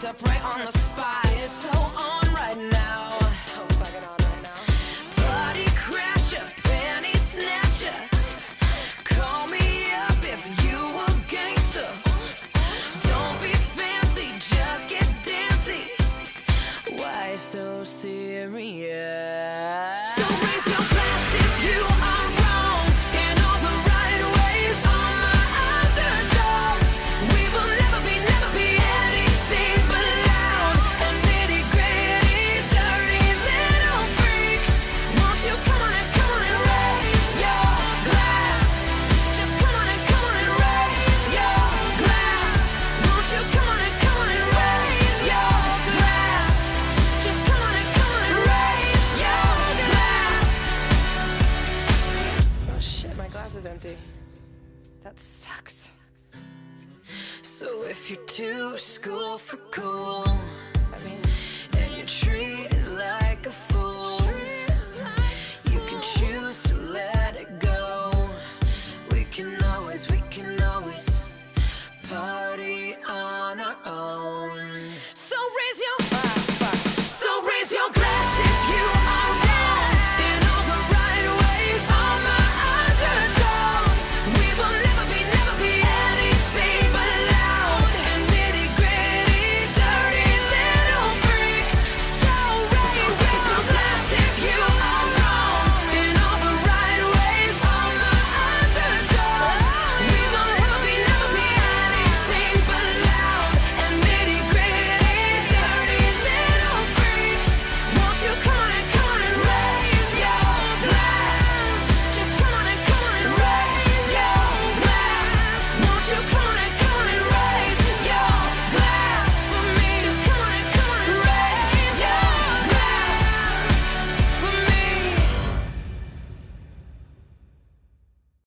fucked up right on the spot. It's so on right now. It's so fucking on right now. Body crasher, panty snatcher. Call me up if you a gangster. Don't be fancy, just get dancy. Why so serious? So raise your glass if you are wrong in all the right ways. All my underdogs, we will never be anything but loud and nitty-gritty, dirty little freaks. Won't you come on and raise your glass? Just come on and raise your glass. Won't you come on and raise your glass? Just come on and raise your glass. Oh shit, my glass is empty. That sucks. So if you're too school for cool,